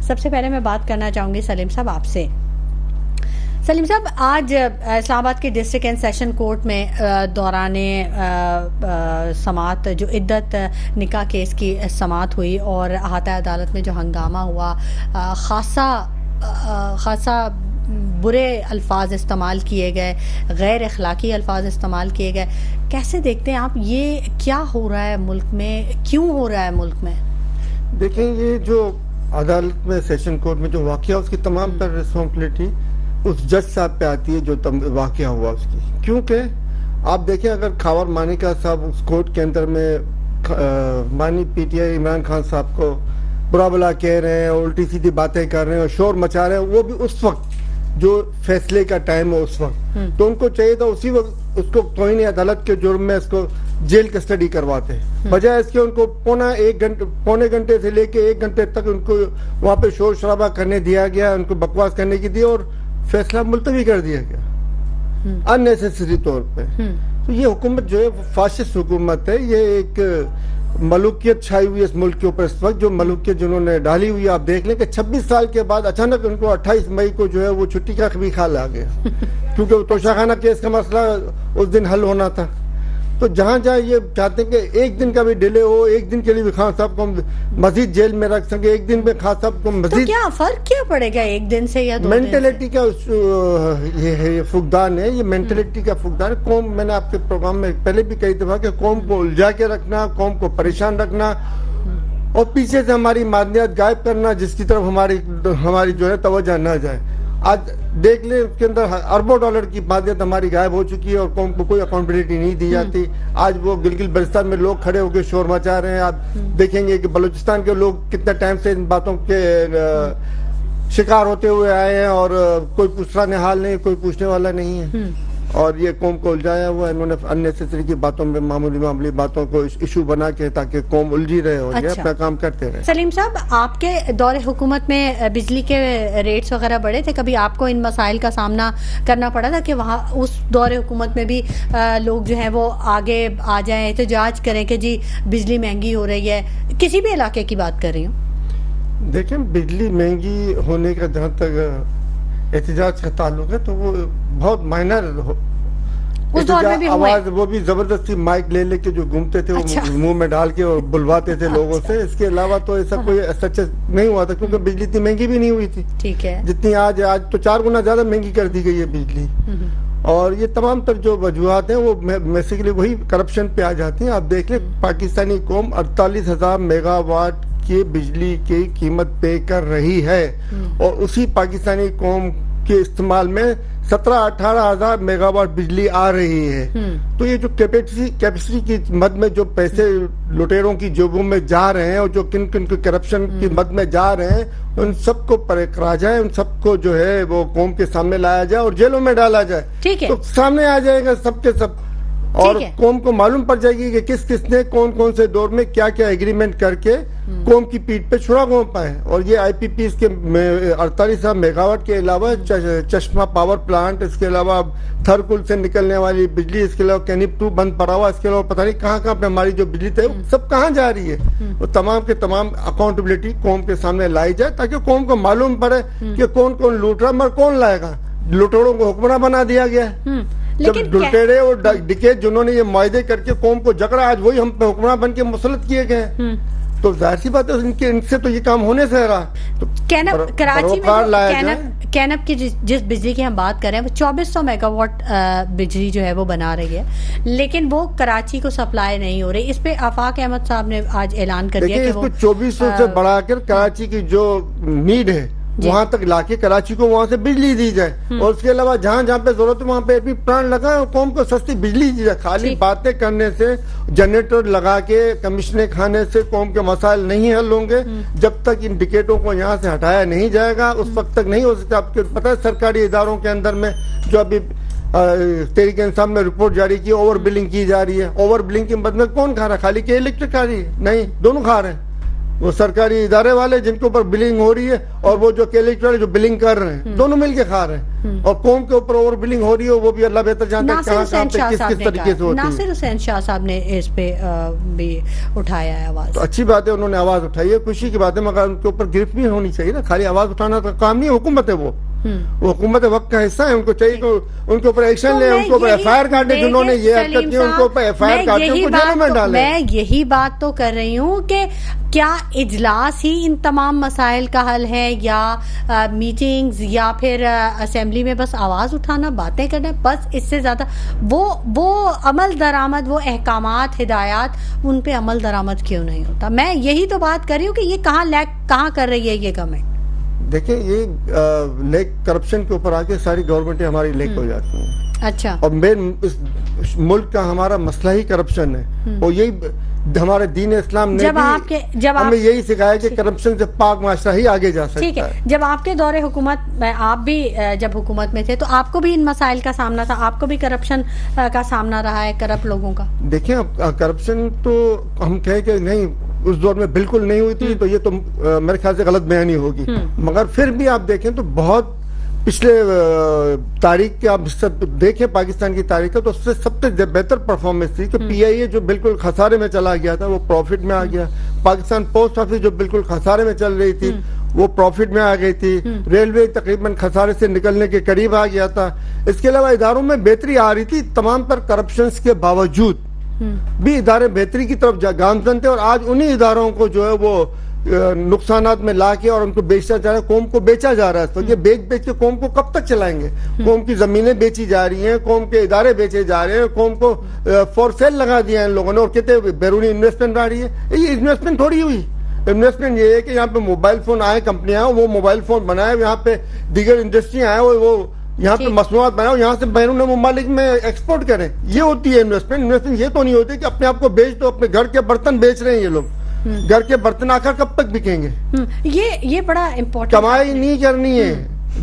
سب سے پہلے میں بات کرنا چاہوں گی سلیم صاحب آپ سے. سلیم صاحب، آج اسلام آباد کے ڈسٹرکٹ اینڈ سیشن کورٹ میں دوران سماعت جو عدت نکاح کیس کی سماعت ہوئی اور احاطہ عدالت میں جو ہنگامہ ہوا، خاصا برے الفاظ استعمال کیے گئے، غیر اخلاقی الفاظ استعمال کیے گئے. کیسے دیکھتے ہیں آپ، یہ کیا ہو رہا ہے ملک میں، کیوں ہو رہا ہے ملک میں؟ دیکھیں، یہ جو عدالت میں سیشن کورٹ میں جو واقعہ، اس کی تمام تر رسپانسبلٹی اس جج صاحب پہ آتی ہے جو واقعہ ہوا اس کی. کیونکہ آپ دیکھیں، اگر کھاور مانیکا صاحب اس کورٹ کے اندر میں مانی P T I Imran Khan صاحب کو برا بلا کہہ رہے ہیں، الٹی سیدھی باتیں کر رہے ہیں اور شور مچا رہے ہیں، وہ بھی اس وقت جو فیصلے کا ٹائم ہے اس وقت، تو ان کو چاہیے تھا اسی وقت اس کو توہین عدالت کے جرم میں اس کو جیل کسٹڈی کرواتے، بجائے اس کے ان کو پونے گھنٹے سے لے کے 1 گھنٹے تک ان کو وہاں پہ شور شرابہ کرنے دیا گیا، ان کو بکواس کرنے کی دی اور فیصلہ ملتوی کر دیا گیا ان نیسیسری طور پہ. تو یہ حکومت جو ہے فاشسٹ حکومت ہے، یہ ایک ملوکیت چھائی ہوئی اس ملک کے اوپر اس وقت، جو ملوکیت جنہوں نے ڈالی ہوئی. آپ دیکھ لیں کہ 26 سال کے بعد اچانک ان کو 28 مئی کو جو ہے وہ چھٹی کا بھی خیال آ گیا، کیونکہ توشہ خانہ کیس کا مسئلہ اس دن حل ہونا تھا. تو جہاں یہ چاہتے ہیں کہ ایک دن کا بھی ڈیلے ہو، ایک دن کے لیے بھی خان صاحب کو مزید جیل میں رکھ سکے، ایک دن میں خان صاحب کو مزید. تو کیا فرق کیا پڑے گا ایک دن سے یا 2 دن سے؟ مینٹلٹی کا یہ فقدان ہے، یہ مینٹلٹی کا فقدان ہے. قوم، میں نے آپ کے پروگرام میں پہلے بھی کئی دفعہ کہ قوم کو الجھا کے رکھنا، قوم کو پریشان رکھنا اور پیچھے سے ہماری معدنیات غائب کرنا جس کی طرف ہماری جو ہے توجہ نہ جائے. آج دیکھ لیں اس کے اندر اربوں ڈالر کی معدنیات ہماری غائب ہو چکی ہے اور قوم کو کوئی اکاؤنٹیبلٹی نہیں دی جاتی. آج وہ گلگت بلتستان میں لوگ کھڑے ہو کے شور مچا رہے ہیں. آپ دیکھیں گے کہ بلوچستان کے لوگ کتنے ٹائم سے ان باتوں کے شکار ہوتے ہوئے آئے ہیں اور کوئی پوچھنا نحال نہیں، کوئی پوچھنے والا نہیں ہے. اور یہ قوم کو الجھایا ہوا ہے انہوں نے اننیسیسری کی باتوں میں، معمولی باتوں کو ایشو بنا کے تاکہ قوم الجھی رہے اور یہ اپنا کام کرتے رہے. سلیم صاحب، آپ کے دور حکومت میں بجلی کے ریٹس وغیرہ بڑھے تھے، کبھی آپ کو ان مسائل کا سامنا کرنا پڑا تھا کہ وہاں اس دور حکومت میں بھی لوگ جو ہیں وہ آگے آ جائیں، احتجاج کریں کہ جی بجلی مہنگی ہو رہی ہے؟ کسی بھی علاقے کی بات کر رہی ہوں. دیکھیں، بجلی مہنگی ہونے کا جہاں تک احتجاج کا تعلق ہے تو وہ بہت مائنر آواز، وہ بھی زبردستی مائک لے کے جو گھومتے تھے وہ منہ میں ڈال کے اور بلواتے تھے لوگوں سے. اس کے علاوہ تو ایسا کوئی سچ نہیں ہوا تھا، کیونکہ بجلی اتنی مہنگی بھی نہیں ہوئی تھی ٹھیک ہے جتنی آج تو 4 گنا زیادہ مہنگی کر دی گئی ہے بجلی. اور یہ تمام تر جو وجوہات ہیں وہ بیسیکلی وہی کرپشن پہ آ جاتی ہیں. آپ دیکھ لیں، پاکستانی قوم 48,000 میگا واٹ کی بجلی کی قیمت پے کر رہی ہے اور اسی پاکستانی قوم کے استعمال میں 17-18 ہزار میگا واٹ بجلی آ رہی ہے. تو یہ جو کیپیسٹی کی مد میں جو پیسے لٹیروں کی جیبوں میں جا رہے ہیں اور جو کن کی کرپشن کی مد میں جا رہے ہیں، ان سب کو پرکھا جائے، ان سب کو جو ہے وہ قوم کے سامنے لایا جائے اور جیلوں میں ڈالا جائے، تو سامنے آ جائے گا سب کے سب اور قوم کو معلوم پڑ جائے گی کہ کس نے کون سے دور میں کیا ایگریمنٹ کر کے قوم کی پیٹ پہ چھڑا گھونپا ہے. اور یہ آئی پی پیز کے 48,000 میگا واٹ کے علاوہ چشمہ پاور پلانٹ، اس کے علاوہ تھرکل سے نکلنے والی بجلی، اس کے علاوہ کینپ 2 بند پڑا ہوا، اس کے علاوہ پتہ نہیں کہاں پہ ہماری جو بجلی تھے سب کہاں جا رہی ہے. وہ تمام کے تمام اکاؤنٹیبلٹی قوم کے سامنے لائی جائے تاکہ قوم کو معلوم پڑے کہ کون لوٹ رہا مگر کون لائے گا. لوٹڑوں کو حکمراں بنا دیا گیا ہے. جب لٹیرے اور ڈکیت جنہوں نے یہ معاہدے کر کے قوم کو جکڑا، آج وہی ہم پہ حکمراں بن کے مسلط کیے گئے ہیں. تو ظاہر سی بات ہے ان سے تو یہ کام ہونے سے رہا. کراچی میں کینپ کی جس بجلی کی ہم بات کر رہے ہیں وہ 2400 میگا واٹ بجلی جو ہے وہ بنا رہی ہے، لیکن وہ کراچی کو سپلائی نہیں ہو رہی. اس پہ آفاق احمد صاحب نے آج اعلان کر دیا کہ وہ 2400 سے بڑھا کر کراچی کی جو نیڈ ہے وہاں تک لا کے کراچی کو وہاں سے بجلی دی جائے. اور اس کے علاوہ جہاں پہ ضرورت ہے وہاں پہ بھی پلانٹ لگائے اور قوم کو سستی بجلی دی جائے. خالی باتیں کرنے سے، جنریٹر لگا کے کمیشنیں کھانے سے قوم کے مسائل نہیں حل ہوں گے. جب تک ان ڈکیٹوں کو یہاں سے ہٹایا نہیں جائے گا اس وقت تک نہیں ہو سکتا. آپ کو پتہ ہے سرکاری اداروں کے اندر میں جو ابھی تحریک انصاف میں رپورٹ جاری کی، اوور بلنگ کی جا رہی ہے. اوور بلنگ کی مد میں کون کھا رہا ہے؟ خالی کہ الیکٹرک کھا رہی ہے؟ نہیں، دونوں کھا رہے ہیں. وہ سرکاری ادارے والے جن کے اوپر بلنگ ہو رہی ہے اور وہ جو کیلیکٹ والے جو بلنگ کر رہے ہیں, دونوں مل کے کھا رہے ہیں. اور قوم کے اوپر اوور بلنگ ہو رہی ہے, وہ بھی اللہ بہتر جانتا ہے کہاں کہاں پہ کس کس طریقے سے ہوتی ہے. ناصر حسین شاہ صاحب نے اس پہ بھی اٹھایا ہے آواز. تو اچھی بات ہے, انہوں نے آواز اٹھائی ہے, خوشی کی بات ہے, مگر ان کے اوپر گرفت بھی ہونی چاہیے نا. خالی آواز اٹھانا کا کام نہیں, حکومت ہے وہ حکومت وقت کا حصہ ہے. ان کو چاہیے کہ ان کے اوپر ایکشن لیں, ان کے اوپر ایف آئی آر کاٹیں, جنہوں نے یہ حرکت کی ان کے اوپر ایف آئی آر کاٹیں, ان کو جیلوں میں ڈالیں. میں یہی بات تو کر رہی ہوں کہ کیا اجلاس ہی ان تمام مسائل کا حل ہے, یا میٹنگز, یا پھر اسمبلی میں بس آواز اٹھانا, باتیں کرنا, بس اس سے زیادہ وہ عمل درآمد, وہ احکامات, ہدایات, ان پہ عمل درآمد کیوں نہیں ہوتا؟ میں یہی تو بات کر رہی ہوں کہ یہ کہاں کر رہی ہے یہ گورنمنٹ. دیکھیں یہ لیک کرپشن کے اوپر آ کے ساری گورنمنٹیں ہماری لیک ہو جاتی ہیں. اچھا. اور مین اس ملک کا ہمارا مسئلہ ہی کرپشن ہے, اور یہی ہمارے دین اسلام نے بھی ہمیں یہی سکھایا کہ کرپشن سے پاک معاشرہ ہی آگے جا سکتا ہے. ٹھیک ہے, جب آپ کے دور حکومت, آپ بھی جب حکومت میں تھے تو آپ کو بھی ان مسائل کا سامنا تھا, آپ کو بھی کرپشن کا سامنا رہا ہے, کرپٹ لوگوں کا. دیکھیں کرپشن تو ہم کہیں کہ نہیں اس دور میں بالکل نہیں ہوئی تھی, تو یہ تو میرے خیال سے غلط بیانی ہوگی. مگر پھر بھی آپ دیکھیں تو بہت پچھلے تاریخ کے آپ دیکھیں پاکستان کی تاریخ کا, تو اس سے سب سے بہتر پرفارمنس تھی کہ پی آئی اے جو بالکل خسارے میں چلا گیا تھا وہ پروفٹ میں آ گیا. پاکستان پوسٹ آفس جو بالکل خسارے میں چل رہی تھی وہ پروفٹ میں آ گئی تھی. ریلوے تقریباً خسارے سے نکلنے کے قریب آ گیا تھا. اس کے علاوہ اداروں میں بہتری آ رہی تھی, تمام پر کرپشنز کے باوجود بھی ادارے بہتری کی طرف گامزن تھے. اور آج انہی اداروں کو جو ہے وہ نقصانات میں لا کے اور ان کو بیچا جا رہا ہے, قوم کو بیچا جا رہا ہے. تو یہ بیچ کے قوم کو کب تک چلائیں گے؟ قوم کی زمینیں بیچی جا رہی ہیں, قوم کے ادارے بیچے جا رہے ہیں, قوم کو فور سیل لگا دیا ان لوگوں نے, اور کتنے بیرونی انویسٹمنٹ آ رہی ہے. یہ انویسٹمنٹ تھوڑی ہوئی, انویسٹمنٹ یہ ہے کہ یہاں پہ موبائل فون آئے, کمپنیاں وہ موبائل فون بنائے, یہاں پہ دیگر انڈسٹری آئے, وہ یہاں پہ مصنوعات بنائے, یہاں سے بیرون ممالک میں ایکسپورٹ کریں. یہ ہوتی ہے انویسٹمنٹ. انویسٹمنٹ یہ تو نہیں ہوتی کہ اپنے آپ کو بیچ دو, اپنے گھر کے برتن بیچ رہے ہیں یہ لوگ. گھر کے برتن آخر کب تک بکیں گے؟ یہ بڑا امپورٹنٹ, کمائی نہیں کرنی ہے,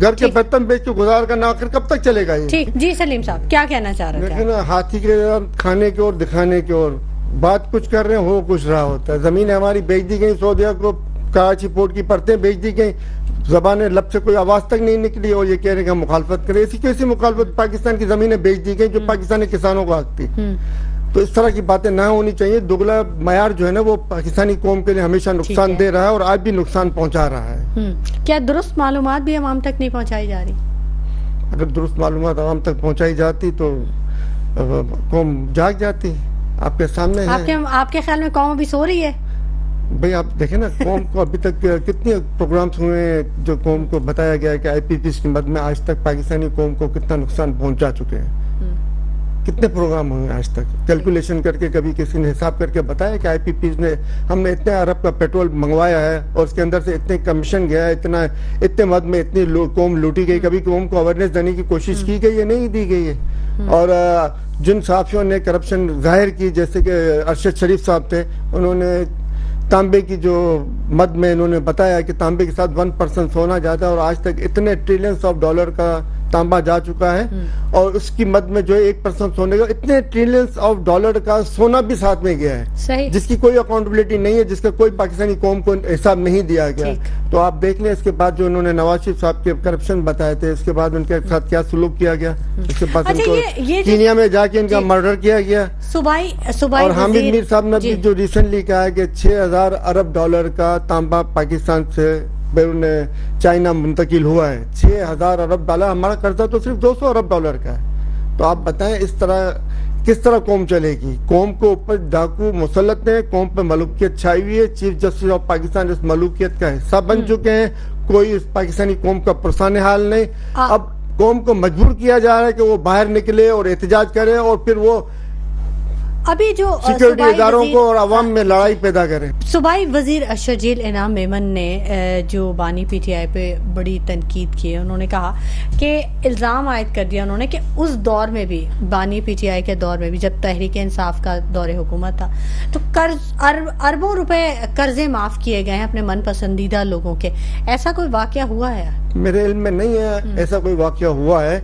گھر کے برتن بیچ کے گزار کرنا آخر کب تک چلے گا یہ؟ ٹھیک. جی سلیم صاحب کیا کہنا چاہ رہے ہیں؟ لیکن ہاتھی کے کھانے کے اور دکھانے کے اور بات کچھ کر رہے ہیں, ہو کچھ رہا ہوتا ہے. زمینیں ہماری بیچ دی گئی, سعودیہ کو کراچی پورٹ کی پرتیں بیچ دی گئی, زبانیں لب سے کوئی آواز تک نہیں نکلی, اور یہ کہہ رہے ہیں کہ ہم مخالفت کریں. ایسی کیسی مخالفت؟ پاکستان کی زمینیں بیچ دی گئی جو پاکستانی کسانوں کو حق تھی. تو اس طرح کی باتیں نہ ہونی چاہیے. دگلا معیار جو ہے نا وہ پاکستانی قوم کے لیے ہمیشہ نقصان دے رہا ہے, اور آج بھی نقصان پہنچا رہا ہے. کیا درست معلومات بھی عوام تک نہیں پہنچائی جا رہی؟ اگر درست معلومات عوام تک پہنچائی جاتی تو قوم جاگ جاتی. آپ کے سامنے ہے. آپ کے خیال میں قوم ابھی سو رہی ہے؟ بھئی آپ دیکھیں نا, قوم کو ابھی تک کتنے پروگرامز ہوئے ہیں جو قوم کو بتایا گیا ہے کہ آئی پی پیز کی مد میں آج تک پاکستانی قوم کو کتنا نقصان پہنچا چکے ہیں. کتنے پروگرام ہوئے ہیں آج تک؟ کیلکولیشن کر کے کبھی کسی نے حساب کر کے بتایا کہ آئی پی پیز نے, ہم نے اتنے ارب کا پیٹرول منگوایا ہے اور اس کے اندر سے اتنے کمیشن گیا ہے, اتنے مد میں اتنی قوم لوٹی گئی. کبھی قوم کو اویئرنیس دینے کی کوشش کی گئی ہے؟ نہیں دی گئی ہے. اور جن صحافیوں نے کرپشن ظاہر کی, جیسے کہ ارشد شریف صاحب تھے, انہوں نے تانبے کی جو مد میں انہوں نے بتایا کہ تانبے کے ساتھ 1% سونا جاتا ہے, اور آج تک اتنے ٹریلینز آف ڈالر کا تانبا جا چکا ہے, اور اس کی مد میں جو 1% سونے کا اتنے ٹریلینز آف ڈالر کا سونا بھی ساتھ میں گیا ہے. صحیح. جس کی کوئی اکاؤنٹیبلٹی نہیں ہے, جس کا کوئی پاکستانی قوم کو حساب نہیں دیا گیا. تو آپ دیکھ لیں اس کے بعد جو انہوں نے نواز شریف صاحب کے کرپشن بتائے تھے, اس کے بعد ان کے ساتھ کیا سلوک کیا گیا, اس کے بعد ان کو کینیا میں جا کے ان کا مرڈر کیا گیا. اور حامد میر صاحب نے بھی جو ریسنٹلی کہا ہے کہ 6000 ارب ڈالر کا تانبا پاکستان سے بیرون چائنا منتقل ہوا ہے. 6000 ارب ڈالر, ہمارا قرضہ تو صرف 200 ارب ڈالر کا ہے. تو آپ بتائیں اس طرح کس طرح قوم چلے گی؟ قوم کو اوپر ڈاکو مسلط ہیں, قوم پہ ملوکیت چھائی ہوئی ہے. چیف جسٹس آف پاکستان اس ملوکیت کا حصہ بن چکے ہیں. کوئی اس پاکستانی قوم کا پرسان حال نہیں. اب قوم کو مجبور کیا جا رہا ہے کہ وہ باہر نکلے اور احتجاج کرے, اور پھر وہ ابھی جو سیکورٹی اداروں کو اور عوام میں لڑائی پیدا کریں. صوبائی وزیر شرجیل انعام میمن نے جو بانی پی ٹی آئی پہ بڑی تنقید کی ہے, انہوں نے کہا کہ الزام عائد کر دیا انہوں نے کہ اس دور میں بھی, بانی پی ٹی آئی کے دور میں بھی, جب تحریک انصاف کا دور حکومت تھا, تو قرض اربوں روپے قرضے معاف کیے گئے ہیں اپنے من پسندیدہ لوگوں کے. ایسا کوئی واقعہ ہوا ہے؟ میرے علم میں نہیں ہے ایسا کوئی واقعہ ہوا ہے.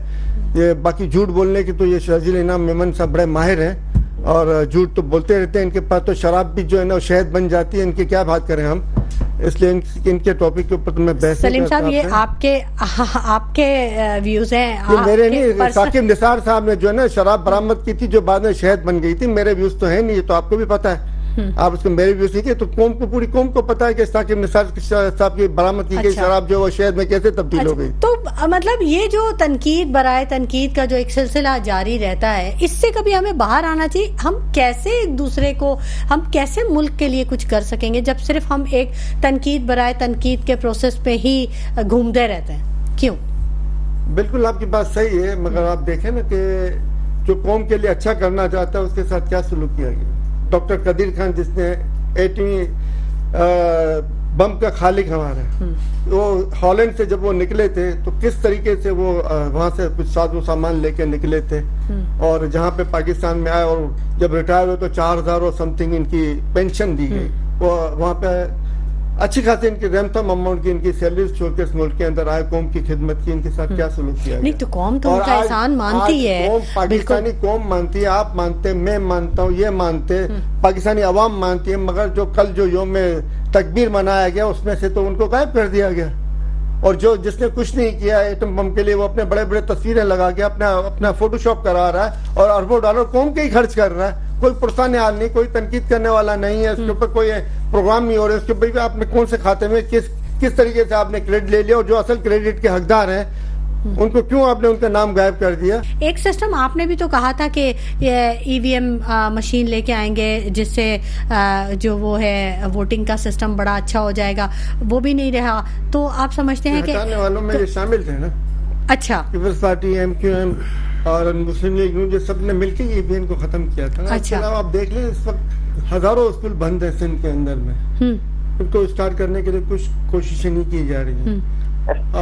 یہ باقی جھوٹ بولنے کی تو یہ شرجیل انعام میمن صاحب بڑے ماہر ہیں, اور جھوٹ تو بولتے رہتے ہیں. ان کے پاس تو شراب بھی جو ہے نا شہد بن جاتی ہے. ان کی کیا بات کریں ہم, اس لیے ان کے ٹاپک کے اوپر تو میں بحث سلیم صاحب یہ آپ کے ویوز ہیں, میرے نہیں. ثاقب نثار صاحب نے جو ہے نا شراب برآمد کی تھی جو بعد میں شہد بن گئی تھی. میرے ویوز تو ہیں نہیں, یہ تو آپ کو بھی پتا ہے. آپ اس کو میرے ویوز نہیں کیے تو قوم کو, پوری قوم کو پتا ہے کہ ثاقب نثار صاحب کی برآمد کی گئی شراب جو وہ شہد میں کیسے تبدیل ہو گئی. تو مطلب یہ جو تنقید برائے تنقید کا جو ایک سلسلہ جاری رہتا ہے, اس سے کبھی ہمیں باہر آنا چاہیے. ہم کیسے ایک دوسرے کو, ہم کیسے ملک کے لیے کچھ کر سکیں گے جب صرف ہم ایک تنقید برائے تنقید کے پروسیس پہ ہی گھومتے رہتے ہیں؟ کیوں؟ بالکل آپ کی بات صحیح ہے, مگر آپ دیکھیں نا کہ جو قوم کے لیے اچھا کرنا چاہتا ہے اس کے ساتھ کیا سلوک کیا گیا. ڈاکٹر قدیر خان جس نے ایٹمی بم کا خالق ہمارا, وہ ہالینڈ سے جب وہ نکلے تھے تو کس طریقے سے وہ وہاں سے کچھ ساز و سامان لے کے نکلے تھے, اور جہاں پہ پاکستان میں آئے اور جب ریٹائر ہوئے تو 4000 اور سم تھنگ ان کی پینشن دی گئی. وہ وہاں پہ اچھی خاصی ان کی رینسم اماؤنٹ کی ان کی سیلریز چھوڑ کے اس ملک کے اندر آئے, قوم کی خدمت کی. ان کے ساتھ کیا سلوک کیا نہیں تو قوم تو ان کا احسان مانتی ہے, پاکستانی قوم مانتی ہے, آپ مانتے ہیں, میں مانتا ہوں, یہ مانتے, پاکستانی عوام مانتی ہے. مگر جو کل جو یوم تکبیر منایا گیا اس میں سے تو ان کو غائب کر دیا گیا. اور جس نے کچھ نہیں کیا ایٹم بم کے لیے وہ اپنے بڑے بڑے تصویریں لگا کے اپنا فوٹو شاپ کرا رہا ہے اور اربوں ڈالر قوم کے ہی خرچ کر رہا ہے. کوئی پرسان حال نہیں, کوئی تنقید کرنے والا نہیں ہے, اس کے اوپر کوئی پروگرام نہیں ہو رہا. اس کے اوپر آپ نے کون سے کھاتے میں کس طریقے سے آپ نے کریڈٹ لے لیا, اور جو اصل کریڈٹ کے حقدار ہیں ان کو کیوں آپ نے ان کا نام غائب کر دیا. ایک سسٹم آپ نے بھی تو کہا تھا کہ ای وی ایم مشین لے کے آئیں گے جس سے جو وہ ہے ووٹنگ کا سسٹم بڑا اچھا ہو جائے گا, وہ بھی نہیں رہا. تو آپ سمجھتے ہیں کہ ہٹانے والوں میں یہ شامل تھے نا, اچھا پیپلز پارٹی, ایم کیو ایم اور مسلم لیگ نون, جو سب نے مل کے ای وی ایم کو ختم کیا تھا. اس کے علاوہ آپ دیکھ لیں اس وقت ہزاروں اسکول بند ہیں سندھ کے اندر میں, ان کو اسٹارٹ کرنے کے لیے کچھ کوششیں نہیں کی جا رہی ہیں.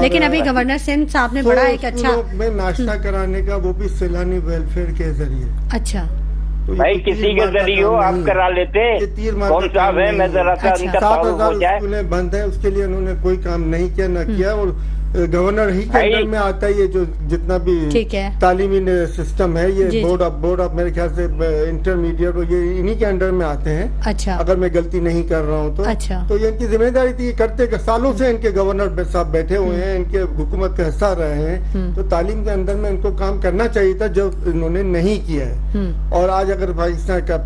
لیکن ابھی گورنر سندھ صاحب نے بڑا ایک اچھا میں ناشتہ کرانے کا, وہ بھی سیلانی ویلفیئر کے ذریعے. اچھا بھائی کسی کے ذریعے ہو آپ کرا لیتے, کون صاحب ہے, میں ذرا سا ان کا تعارف ہو جائے. اسکولیں بند ہیں, اس کے لیے انہوں نے کوئی کام نہیں کیا, نہ کیا. اور گورنر ہی کے اندر میں آتا ہے یہ جو جتنا بھی تعلیمی سسٹم ہے, یہ بورڈ آف میرے خیال سے انٹرمیڈیٹ, یہ انہی کے انڈر میں آتے ہیں. اچھا, اگر میں غلطی نہیں کر رہا ہوں تو یہ ان کی ذمہ داری تھی. یہ کرتے کہ سالوں سے ان کے گورنر صاحب بیٹھے ہوئے ہیں, ان کے حکومت کا حصہ رہے ہیں, تو تعلیم کے اندر میں ان کو کام کرنا چاہیے تھا جو انہوں نے نہیں کیا ہے. اور آج اگر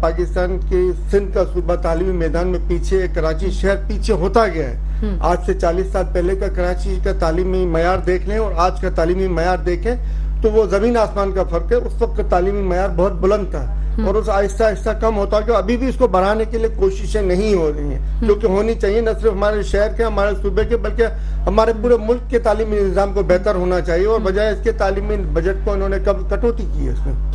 پاکستان کی سندھ کا صوبہ تعلیمی میدان میں پیچھے, کراچی شہر پیچھے ہوتا گیا ہے. آج سے 40 سال پہلے کا کراچی کا تعلیمی معیار دیکھ لیں اور آج کا تعلیمی معیار دیکھیں تو وہ زمین آسمان کا فرق ہے. اس وقت کا تعلیمی معیار بہت بلند تھا اور اس آہستہ آہستہ کم ہوتا کہ ابھی بھی اس کو بڑھانے کے لیے کوششیں نہیں ہو رہی ہیں, جو کہ ہونی چاہیے, نہ صرف ہمارے شہر کے, ہمارے صوبے کے, بلکہ ہمارے پورے ملک کے تعلیمی نظام کو بہتر ہونا چاہیے. اور بجائے اس کے تعلیمی بجٹ کو انہوں نے کب کٹوتی کی ہے اس میں.